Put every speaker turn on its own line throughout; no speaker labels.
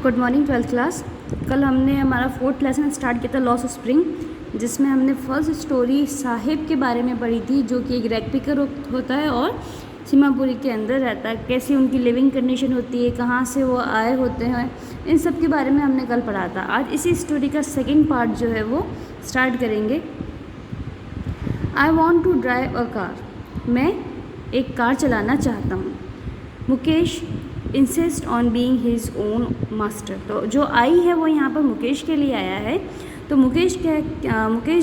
Good morning twelfth class. कल हमने हमारा फोर्थ लेसन स्टार्ट किया था लॉस ऑफ स्प्रिंग, जिसमें हमने फर्स्ट स्टोरी साहिब के बारे में पढ़ी थी, जो कि एक रैकपिकर होता है और सीमापुरी के अंदर रहता है। कैसी उनकी लिविंग कंडीशन होती है, कहाँ से वो आए होते हैं, इन सब के बारे में हमने कल पढ़ा था। आज इसी स्टोरी का सेकेंड पार्ट जो है वो स्टार्ट करेंगे। I want to drive a car. मैं एक कार चलाना चाहता हूँ। Mukesh insist on being his own master. तो जो आई है वो यहाँ पर मुकेश के लिए आया है। तो मुकेश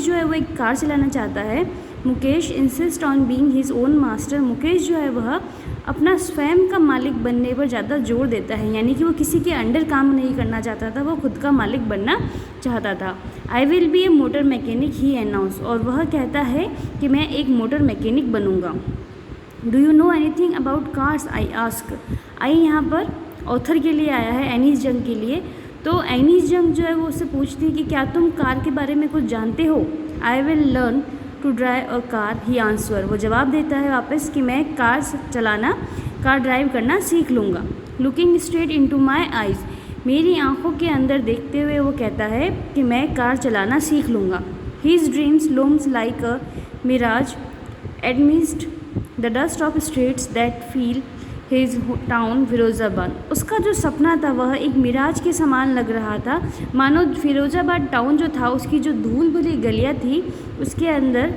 जो है वो एक कार चलाना चाहता है। Mukesh insist on being his own master. Mukesh जो है वह अपना स्वयं का मालिक बनने पर ज़्यादा जोर देता है, यानी कि वो किसी के अंडर काम नहीं करना चाहता था, वो खुद का मालिक बनना चाहता था। I will be a motor mechanic he announce. और वह कहता है कि मैं एक मोटर मैकेनिक बनूँगा। Do you know anything about cars I ask. I यहाँ पर ऑथर के लिए आया है, एनीस जंग के लिए। तो एनीस जंग जो है वो उससे पूछती है कि क्या तुम कार के बारे में कुछ जानते हो। I will learn to drive a car he answer. वो जवाब देता है वापस कि मैं कार ड्राइव करना सीख लूँगा। लुकिंग स्ट्रेट इनटू माई आइज़। मेरी आंखों के अंदर देखते हुए वो कहता है कि मैं कार चलाना सीख लूँगा। His dreams looms like a mirage amidst the dust of streets that fill his town Firozabad. उसका जो सपना था वह एक मिराज के समान लग रहा था, मानो फिरोज़ाबाद टाउन जो था उसकी जो धूल भरी गलियाँ थी उसके अंदर,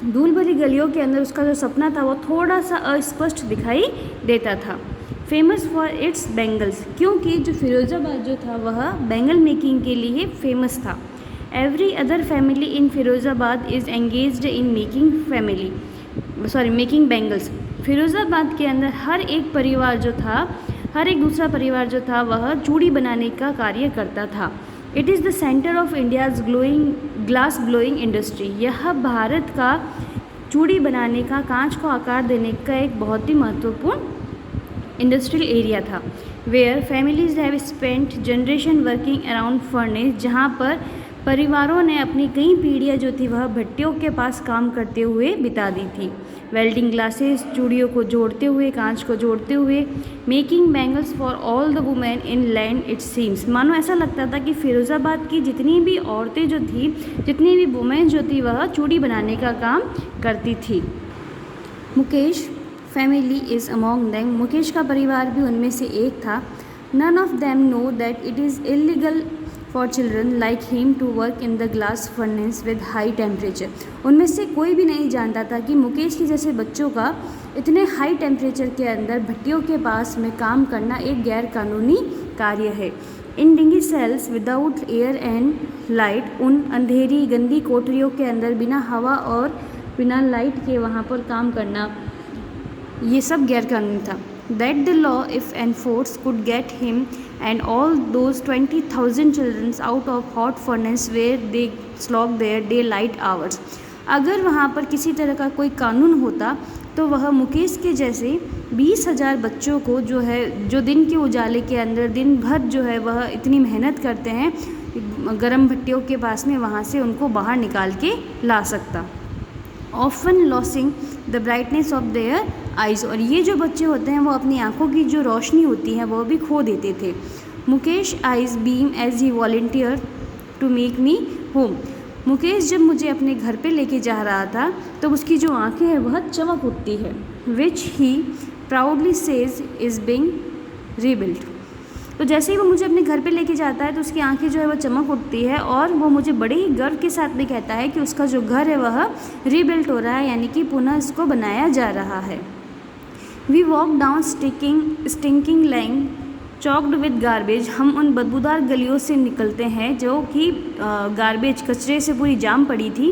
धूल भरी गलियों के अंदर उसका जो सपना था वो थोड़ा सा अस्पष्ट दिखाई देता था। Famous for its bangles. क्योंकि जो फिरोज़ाबाद जो था वह बैंगल मेकिंग के लिए फेमस था। Every other family in Firozabad is engaged in making bangles. Firozabad के अंदर हर एक दूसरा परिवार जो था वह चूड़ी बनाने का कार्य करता था। It is the centre of India's glass blowing industry. यह भारत का चूड़ी बनाने का, कांच को आकार देने का एक बहुत ही महत्वपूर्ण इंडस्ट्रियल एरिया था। Where families have spent generation working around furnace. जहाँ पर परिवारों ने अपनी कई पीढ़ियाँ जो थी वह भट्टियों के पास काम करते हुए बिता दी थी। वेल्डिंग ग्लासेस, चूड़ियों को जोड़ते हुए, कांच को जोड़ते हुए। Making bangles for all the women in land it seems. मानो ऐसा लगता था कि फिरोज़ाबाद की जितनी भी औरतें जो थी, जितनी भी वुमेन जो थी वह चूड़ी बनाने का काम करती थी। Mukesh family is among them. Mukesh का परिवार भी उनमें से एक था। None of them know that it is illegal for children like him to work in the glass furnace with high temperature. उनमें से कोई भी नहीं जानता था कि मुकेश के जैसे बच्चों का इतने हाई टेम्परेचर के अंदर भट्टियों के पास में काम करना एक गैर कानूनी कार्य है। In dingy cells without air and light. उन अंधेरी गंदी कोठरियों के अंदर बिना हवा और बिना लाइट के वहाँ पर काम करना, ये सब गैर कानूनी था। That the law, if enforced, could get him and all those 20,000 children out of hot furnace where they slog their daylight hours. अगर वहाँ पर किसी तरह का कोई कानून होता तो वह मुकेश के जैसे 20,000 बच्चों को जो दिन के उजाले के अंदर दिन भर जो है वह इतनी मेहनत करते हैं गर्म भट्टियों के पास में, वहाँ से उनको बाहर निकाल के ला सकता। Often losing the brightness of their eyes. और ये जो बच्चे होते हैं वो अपनी आंखों की जो रोशनी होती है वो भी खो देते थे। Mukesh eyes beam as he volunteer to make me home. Mukesh जब मुझे अपने घर पे लेके जा रहा था तो उसकी जो आंखें हैं वह चमक उठती है। Which he proudly says is being rebuilt. तो जैसे ही वो मुझे अपने घर पे लेके जाता है तो उसकी आंखें जो है वह चमक उठती है और वो मुझे बड़े ही गर्व के साथ भी कहता है कि उसका जो घर है वह रीबिल्ट हो रहा है, यानी कि पुनः इसको बनाया जा रहा है। We walk down stinking lane choked with garbage. हम उन बदबूदार गलियों से निकलते हैं जो कि गार्बेज, कचरे से पूरी जाम पड़ी थी।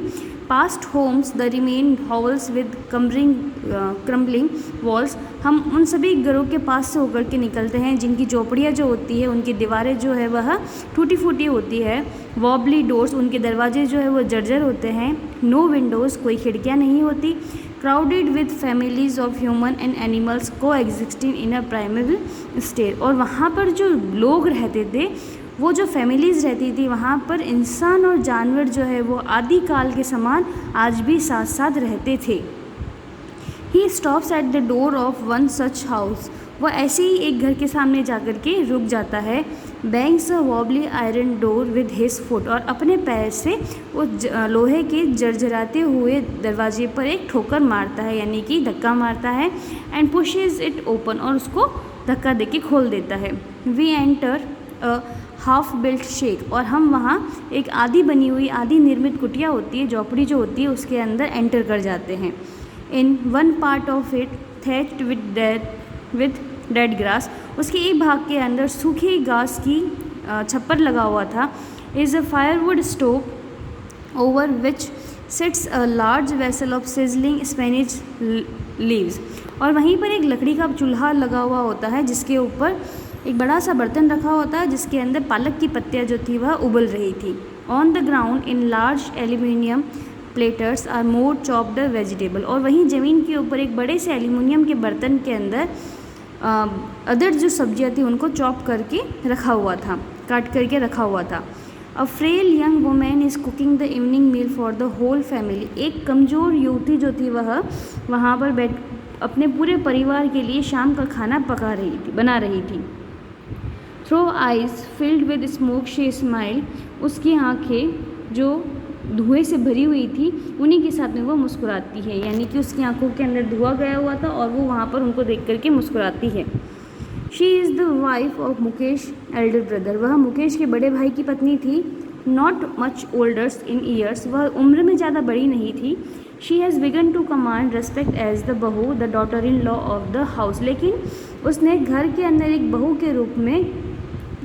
Past homes the remain hovels with crumbling walls. हम उन सभी घरों के पास से होकर के निकलते हैं जिनकी झोपड़ियाँ जो होती है उनकी दीवारें जो है वह टूटी फूटी होती है। वॉबली डोर्स, उनके दरवाजे जो है वो जर्जर होते हैं। नो विंडोज़, कोई खिड़कियाँ नहीं होती। Crowded with families of human and animals coexisting in a primary state. और वहाँ पर जो लोग रहते थे, वो जो फैमिलीज़ रहती थी, वहाँ पर इंसान और जानवर जो है वो आदिकाल के समान आज भी साथ साथ रहते थे। He stops at the door of one such house वह ऐसे ही एक घर के सामने जाकर के रुक जाता है। Bangs a wobbly iron door with his foot, और अपने पैर से उस लोहे के जर्जराते हुए दरवाजे पर एक ठोकर मारता है, यानी कि धक्का मारता है। एंड पुशेज इट ओपन, और उसको धक्का देके खोल देता है। We enter a half built shack, और हम वहाँ एक आधी बनी हुई, आधी निर्मित कुटिया होती है, झोपड़ी जो होती है, उसके अंदर एंटर कर जाते हैं। In one part of it thatched with dead grass, उसके एक भाग के अंदर सूखी घास की छप्पर लगा हुआ था। Is a firewood stove over which sits a large vessel of sizzling spinach leaves, और वहीं पर एक लकड़ी का चूल्हा लगा हुआ होता है, जिसके ऊपर एक बड़ा सा बर्तन रखा होता है, जिसके अंदर पालक की पत्तियाँ जो थी वह उबल रही थी। On the ground in large aluminium platters are more chopped vegetable, और वहीं ज़मीन के ऊपर एक बड़े से एल्यूमिनियम के बर्तन के अंदर अदर जो सब्जियां थी उनको चॉप करके रखा हुआ था, काट करके रखा हुआ था। A frail young women is cooking the evening meal for the whole family, एक कमज़ोर युवती जो थी वह वहाँ पर बैठ अपने पूरे परिवार के लिए शाम का खाना बना रही थी। Through eyes filled with smoke she smile, उसकी आँखें जो धुएं से भरी हुई थी, उन्हीं के साथ में वो मुस्कुराती है, यानी कि उसकी आंखों के अंदर धुआं गया हुआ था और वो वहाँ पर उनको देख करके मुस्कुराती है। She is the wife of Mukesh elder brother, वह मुकेश के बड़े भाई की पत्नी थी। Not much olders in years, वह उम्र में ज़्यादा बड़ी नहीं थी। She has begun to command respect as the bahu the daughter in law of the house, लेकिन उसने घर के अंदर एक बहू के रूप में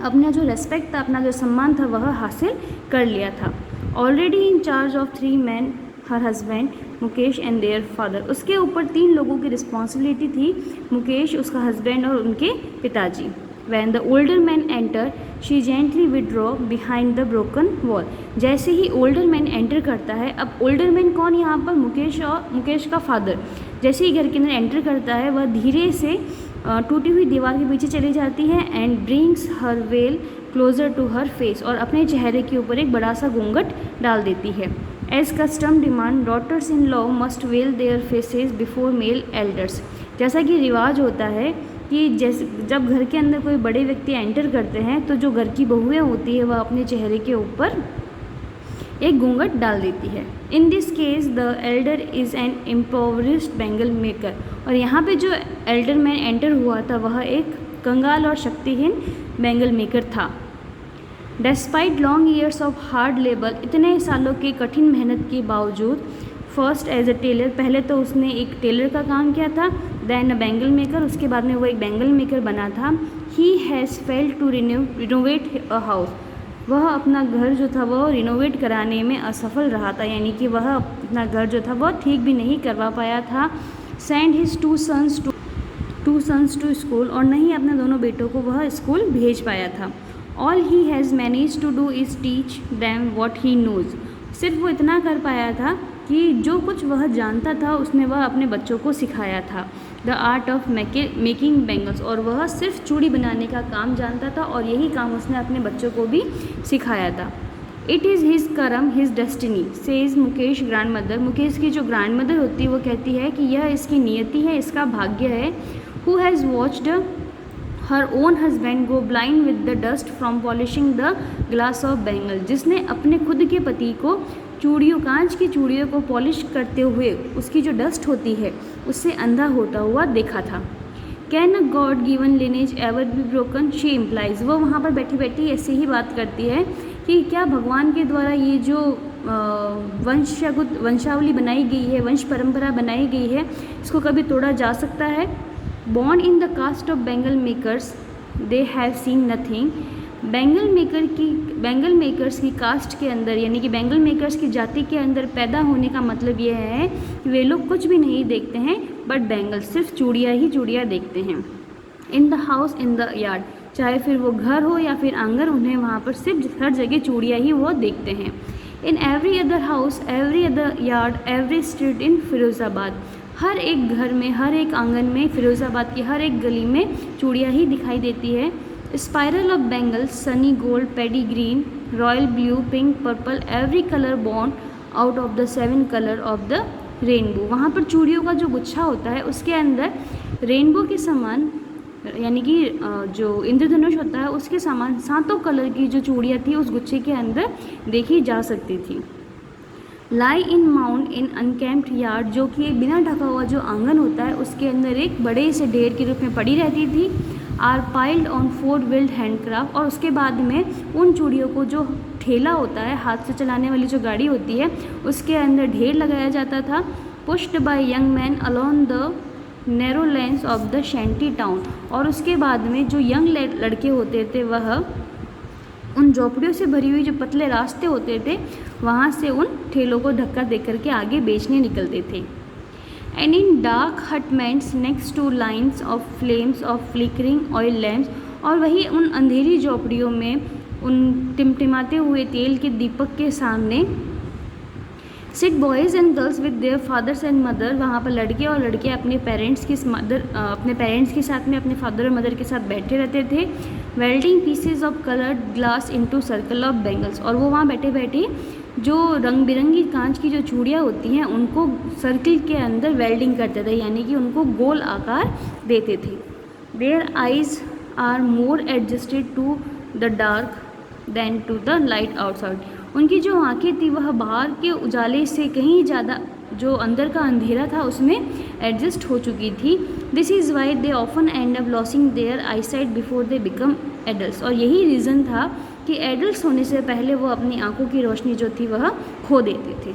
अपना जो रेस्पेक्ट था, अपना जो सम्मान था, वह हासिल कर लिया था। Already in charge of 3 men, her husband Mukesh and their father, उसके ऊपर 3 लोगों की रिस्पॉन्सिबिलिटी थी, मुकेश, उसका हस्बैंड और उनके पिताजी। When the older man enter she gently withdraw behind the broken wall, जैसे ही ओल्डर मैन एंटर करता है, अब ओल्डर मैन कौन यहाँ पर, मुकेश और मुकेश का फादर, जैसे ही घर के अंदर एंटर करता है वह धीरे से टूटी हुई दीवार के पीछे चली जाती है। And brings her veil closer to her face, और अपने चेहरे के ऊपर एक बड़ा सा घूंघट डाल देती है। As custom demand daughters in law must veil their faces before male elders, जैसा कि रिवाज होता है कि जैसे जब घर के अंदर कोई बड़े व्यक्ति एंटर करते हैं तो जो घर की बहुएं होती है वह अपने चेहरे के ऊपर एक घूंघट डाल देती है। In this case the elder is an impoverished bangle maker, और यहाँ पे जो एल्डर मैन एंटर हुआ था वह एक कंगाल और शक्तिहीन बेंगल मेकर था। Despite long years of hard labour, इतने सालों की कठिन मेहनत के बावजूद, फर्स्ट एज अ टेलर, पहले तो उसने एक टेलर का काम किया था, देन अ बेंगल मेकर, उसके बाद में वो एक बेंगल मेकर बना था। He has failed to renovate a house, वह अपना घर जो था वह रिनोवेट कराने में असफल रहा था, यानी कि वह अपना घर जो था वह ठीक भी नहीं करवा पाया था। Send his two sons to school, और नहीं अपने दोनों बेटों को वह स्कूल भेज पाया था। All he has manage to do is teach them what he knows, सिर्फ वो इतना कर पाया था कि जो कुछ वह जानता था उसने वह अपने बच्चों को सिखाया था। The art of making bangles, और वह सिर्फ चूड़ी बनाने का काम जानता था और यही काम उसने अपने बच्चों को भी सिखाया था। इट इज़ हिज करम his destiny says Mukesh grand mother, Mukesh की जो ग्रैंड मदर होती है वो कहती है कि यह इसकी नियति है, इसका भाग्य है। Who has watched her own husband go blind with the dust from polishing the glass of bangle, जिसने अपने खुद के पति को चूड़ियों, कांच की चूड़ियों को पॉलिश करते हुए उसकी जो डस्ट होती है उससे अंधा होता हुआ देखा था। Can a God given lineage ever be broken, she implies, वो वहाँ पर बैठी बैठी ऐसे ही बात करती है कि क्या भगवान के द्वारा ये जो वंशावली बनाई गई है, वंश परंपरा बनाई गई है, इसको कभी तोड़ा जा सकता है। Born in the caste of bangle makers they have seen nothing, bangle makers की कास्ट के अंदर, यानी कि बेंगल मेकर्स की जाति के अंदर पैदा होने का मतलब यह है कि वे लोग कुछ भी नहीं देखते हैं बट बैंगल, सिर्फ चूड़ियाँ ही चूड़ियाँ देखते हैं। In the house in the yard, चाहे फिर वो घर हो या फिर आंगन, उन्हें वहाँ पर सिर्फ हर जगह चूड़ियाँ ही वो देखते हैं। In every other house, every other yard, every street in Firozabad, हर एक घर में, हर एक आंगन में, फिरोज़ाबाद की हर एक गली में चूड़ियाँ ही दिखाई देती है। Spiral of bangles, Sunny gold, pedi green, royal blue, pink, purple, every colour born out of the 7 colour of the rainbow, वहाँ पर चूड़ियों का जो गुच्छा होता है उसके अंदर रेनबो के समान यानी कि जो इंद्रधनुष होता है उसके समान 7 कलर की जो चूड़ियाँ थी उस गुच्छे के अंदर देखी जा सकती थी। लाई इन माउंट इन अनकैम्प्ड यार्ड, जो कि एक बिना ढका हुआ जो आंगन होता है उसके अंदर एक बड़े से ढेर के रूप में पड़ी रहती थी। Are piled on 4 wheeled handcraft, और उसके बाद में उन चूड़ियों को जो ठेला होता है, हाथ से चलाने वाली जो गाड़ी होती है, उसके अंदर ढेर लगाया जाता था। Pushed by young man along the narrow lanes of the shanty town, और उसके बाद में जो यंग लड़के होते थे वह उन झोपड़ियों से भरी हुई जो पतले रास्ते होते थे वहाँ से उन ठेलों को धक्का दे करके आगे बेचने निकलते थे। And in dark hutments next two lines of flames of flickering oil lamps, और वही उन अंधेरी झोपड़ियों में उन टिमटिमाते हुए तेल के दीपक के सामने sit boys and girls with their fathers and mother, वहाँ पर लड़के और लड़कियाँ अपने पेरेंट्स के साथ में अपने फादर और मदर के साथ बैठे रहते थे। Welding pieces of coloured glass into circle of bangles, और वो वहाँ बैठे बैठे जो रंग बिरंगी कांच की जो चूड़ियाँ होती हैं उनको सर्किल के अंदर वेल्डिंग करते थे, यानी कि उनको गोल आकार देते थे। Their eyes are more adjusted to the dark than to the light outside, उनकी जो आंखें थी वह बाहर के उजाले से कहीं ज़्यादा जो अंदर का अंधेरा था उसमें एडजस्ट हो चुकी थी। This is why they often end up losing their eye sight before they become adult, और यही रीज़न था कि एडल्ट होने से पहले वो अपनी आंखों की रोशनी जो थी वह खो देते थे।